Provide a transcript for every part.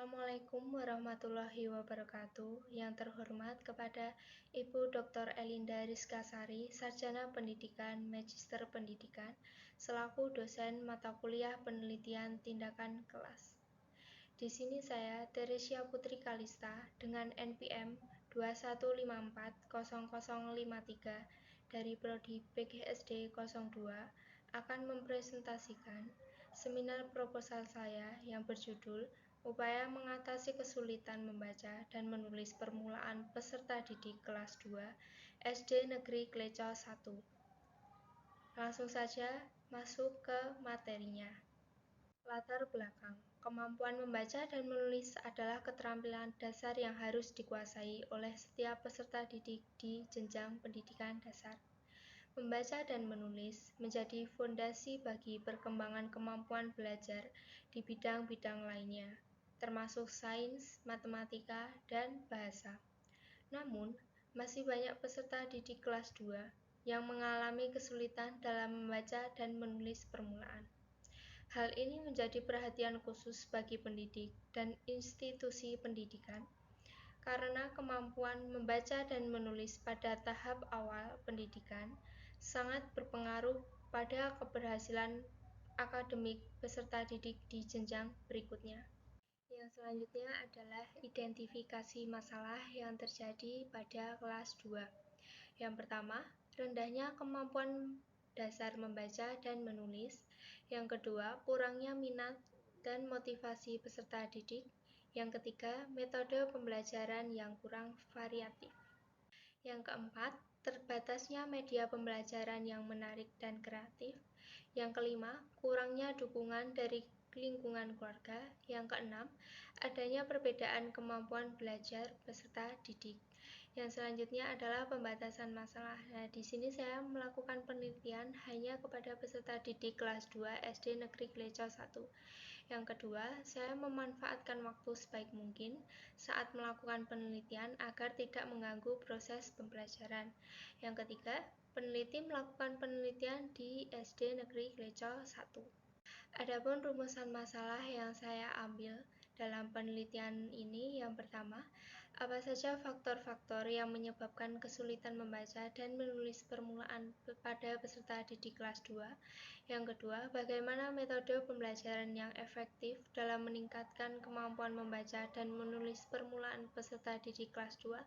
Assalamualaikum warahmatullahi wabarakatuh. Yang terhormat kepada Ibu Dr. Elinda Rizkasari, Sarjana Pendidikan, Magister Pendidikan, selaku dosen mata kuliah penelitian tindakan kelas. Di sini saya, Teresia Putri Kalista, dengan NPM 21540053 dari Prodi PGSD 02, akan mempresentasikan seminar proposal saya yang berjudul Upaya Mengatasi Kesulitan Membaca dan Menulis Permulaan Peserta Didik Kelas 2 SD Negeri Kleco 1. Langsung saja masuk ke materinya. Latar belakang. Kemampuan membaca dan menulis adalah keterampilan dasar yang harus dikuasai oleh setiap peserta didik di jenjang pendidikan dasar. Membaca dan menulis menjadi fondasi bagi perkembangan kemampuan belajar di bidang-bidang lainnya, termasuk sains, matematika, dan bahasa. Namun, masih banyak peserta didik kelas 2 yang mengalami kesulitan dalam membaca dan menulis permulaan. Hal ini menjadi perhatian khusus bagi pendidik dan institusi pendidikan, karena kemampuan membaca dan menulis pada tahap awal pendidikan sangat berpengaruh pada keberhasilan akademik peserta didik di jenjang berikutnya. Yang selanjutnya adalah identifikasi masalah yang terjadi pada kelas 2. Yang pertama, rendahnya kemampuan dasar membaca dan menulis. Yang kedua, kurangnya minat dan motivasi peserta didik. Yang ketiga, metode pembelajaran yang kurang variatif. Yang keempat, terbatasnya media pembelajaran yang menarik dan kreatif. Yang kelima, kurangnya dukungan dari lingkungan keluarga. Yang keenam, adanya perbedaan kemampuan belajar peserta didik. Yang selanjutnya adalah pembatasan masalah. Nah, di sini saya melakukan penelitian hanya kepada peserta didik kelas 2 SD Negeri Kleco 1. Yang kedua, saya memanfaatkan waktu sebaik mungkin saat melakukan penelitian agar tidak mengganggu proses pembelajaran. Yang ketiga, peneliti melakukan penelitian di SD Negeri Kleco 1. Adapun rumusan masalah yang saya ambil dalam penelitian ini, yang pertama, apa saja faktor-faktor yang menyebabkan kesulitan membaca dan menulis permulaan pada peserta didik kelas 2? Yang kedua, bagaimana metode pembelajaran yang efektif dalam meningkatkan kemampuan membaca dan menulis permulaan peserta didik kelas 2?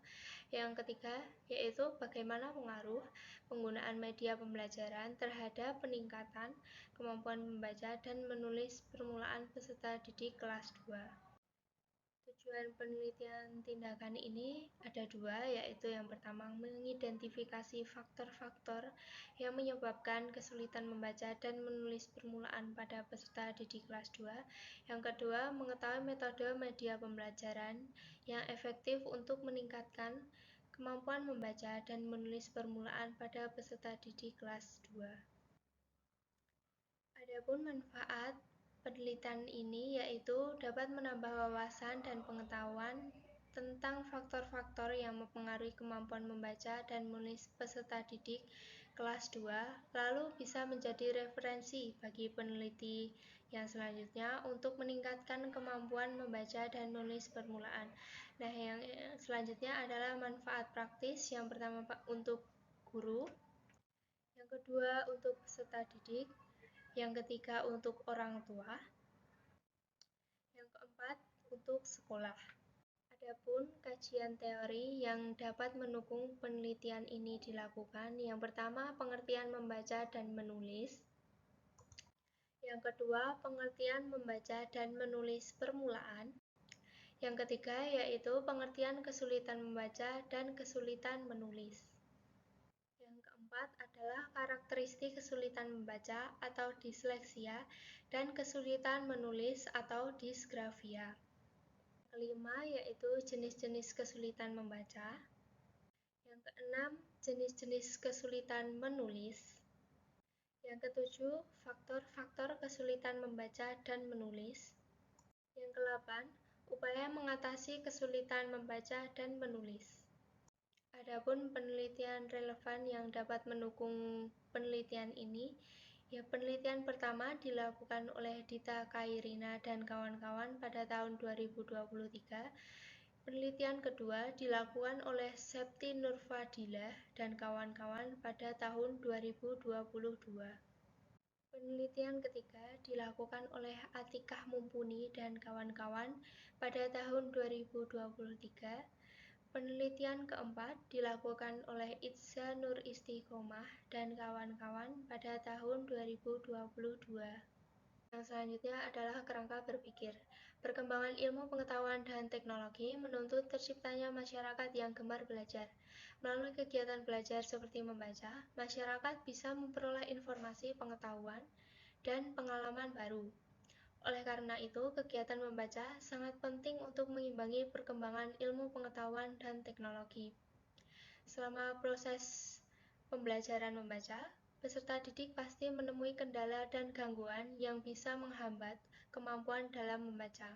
Yang ketiga, yaitu bagaimana pengaruh penggunaan media pembelajaran terhadap peningkatan kemampuan membaca dan menulis permulaan peserta didik kelas 2. Tujuan penelitian tindakan ini ada dua, yaitu yang pertama mengidentifikasi faktor-faktor yang menyebabkan kesulitan membaca dan menulis permulaan pada peserta didik kelas 2. Yang kedua, mengetahui metode media pembelajaran yang efektif untuk meningkatkan kemampuan membaca dan menulis permulaan pada peserta didik kelas 2. Adapun manfaat penelitian ini yaitu dapat menambah wawasan dan pengetahuan tentang faktor-faktor yang mempengaruhi kemampuan membaca dan menulis peserta didik kelas 2, lalu bisa menjadi referensi bagi peneliti yang selanjutnya untuk meningkatkan kemampuan membaca dan menulis permulaan. Nah, yang selanjutnya adalah manfaat praktis. Yang pertama untuk guru, yang kedua untuk peserta didik, yang ketiga untuk orang tua, yang keempat untuk sekolah. Adapun kajian teori yang dapat mendukung penelitian ini dilakukan, yang pertama pengertian membaca dan menulis, yang kedua pengertian membaca dan menulis permulaan, yang ketiga yaitu pengertian kesulitan membaca dan kesulitan menulis. Yang keempat adalah karakteristik kesulitan membaca atau disleksia dan kesulitan menulis atau disgrafia. Kelima yaitu jenis-jenis kesulitan membaca. Yang keenam, jenis-jenis kesulitan menulis. Yang ketujuh, faktor-faktor kesulitan membaca dan menulis. Yang kedelapan, upaya mengatasi kesulitan membaca dan menulis. Adapun penelitian relevan yang dapat mendukung penelitian ini Ya, penelitian pertama dilakukan oleh Dita Kairina dan kawan-kawan pada tahun 2023. Penelitian kedua dilakukan oleh Septi Nurfadilah dan kawan-kawan pada tahun 2022. Penelitian ketiga dilakukan oleh Atikah Mumpuni dan kawan-kawan pada tahun 2023. Penelitian keempat dilakukan oleh Itza Nur Istiqomah dan kawan-kawan pada tahun 2022. Yang selanjutnya adalah kerangka berpikir. Perkembangan ilmu pengetahuan dan teknologi menuntut terciptanya masyarakat yang gemar belajar. Melalui kegiatan belajar seperti membaca, masyarakat bisa memperoleh informasi pengetahuan dan pengalaman baru. Oleh karena itu, kegiatan membaca sangat penting untuk mengimbangi perkembangan ilmu pengetahuan dan teknologi. Selama proses pembelajaran membaca, peserta didik pasti menemui kendala dan gangguan yang bisa menghambat kemampuan dalam membaca.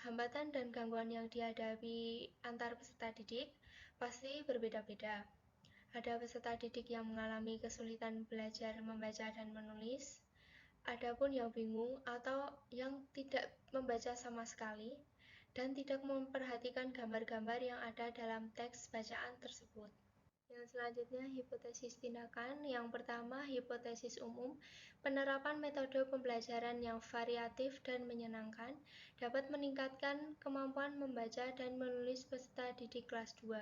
Hambatan dan gangguan yang dihadapi antar peserta didik pasti berbeda-beda. Ada peserta didik yang mengalami kesulitan belajar membaca dan menulis, ada pun yang bingung atau yang tidak membaca sama sekali dan tidak memperhatikan gambar-gambar yang ada dalam teks bacaan tersebut. Yang selanjutnya, hipotesis tindakan. Yang pertama, hipotesis umum. Penerapan metode pembelajaran yang variatif dan menyenangkan dapat meningkatkan kemampuan membaca dan menulis peserta didik kelas 2.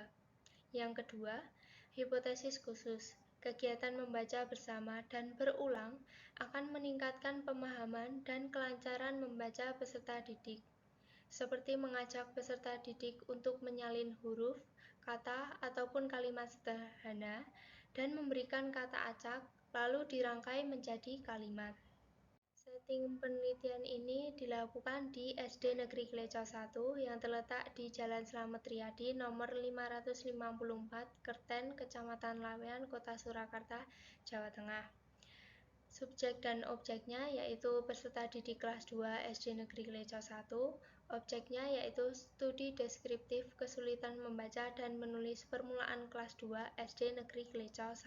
Yang kedua, hipotesis khusus. Kegiatan membaca bersama dan berulang akan meningkatkan pemahaman dan kelancaran membaca peserta didik, seperti mengajak peserta didik untuk menyalin huruf, kata, ataupun kalimat sederhana, dan memberikan kata acak, lalu dirangkai menjadi kalimat. Setting penelitian ini dilakukan di SD Negeri Gleco 1 yang terletak di Jalan Slamet Riyadi nomor 554, Kerten, Kecamatan Lawean, Kota Surakarta, Jawa Tengah. Subjek dan objeknya yaitu peserta didik kelas 2 SD Negeri Gleco 1. Objeknya yaitu studi deskriptif kesulitan membaca dan menulis permulaan kelas 2 SD Negeri Gleco 1.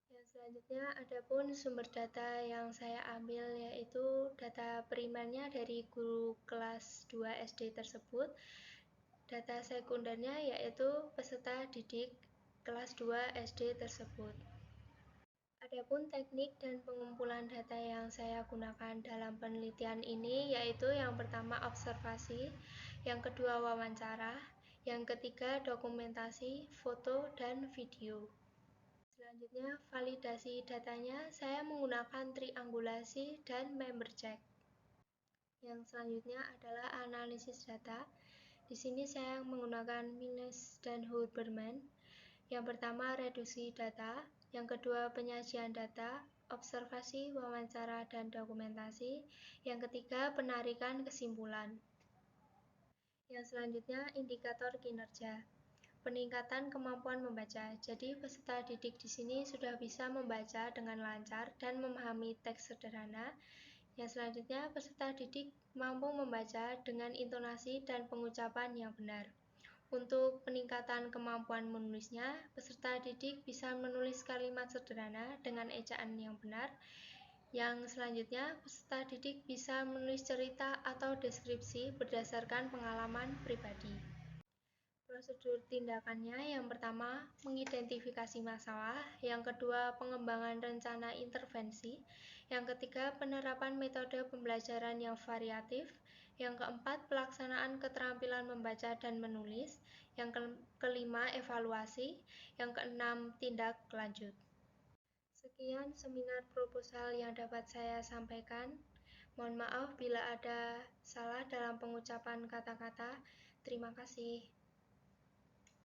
Yang selanjutnya ada pun sumber data yang saya ambil yaitu data primernya dari guru kelas 2 SD tersebut. Data sekundernya yaitu peserta didik kelas 2 SD tersebut. Adapun teknik dan pengumpulan data yang saya gunakan dalam penelitian ini yaitu yang pertama observasi, yang kedua wawancara, yang ketiga dokumentasi, foto, dan video. Selanjutnya, validasi datanya saya menggunakan triangulasi dan member check. Yang selanjutnya adalah analisis data. Di sini saya menggunakan Mines dan Huberman. Yang pertama, reduksi data. Yang kedua, penyajian data, observasi, wawancara, dan dokumentasi. Yang ketiga, penarikan kesimpulan. Yang selanjutnya, indikator kinerja. Peningkatan kemampuan membaca. Jadi, peserta didik di sini sudah bisa membaca dengan lancar dan memahami teks sederhana. Yang selanjutnya, peserta didik mampu membaca dengan intonasi dan pengucapan yang benar. Untuk peningkatan kemampuan menulisnya, peserta didik bisa menulis kalimat sederhana dengan ejaan yang benar. Yang selanjutnya, peserta didik bisa menulis cerita atau deskripsi berdasarkan pengalaman pribadi. Prosedur tindakannya yang pertama, mengidentifikasi masalah, yang kedua, pengembangan rencana intervensi, yang ketiga, penerapan metode pembelajaran yang variatif, yang keempat, pelaksanaan keterampilan membaca dan menulis, yang kelima, evaluasi, yang keenam, tindak lanjut. Sekian seminar proposal yang dapat saya sampaikan. Mohon maaf bila ada salah dalam pengucapan kata-kata. Terima kasih.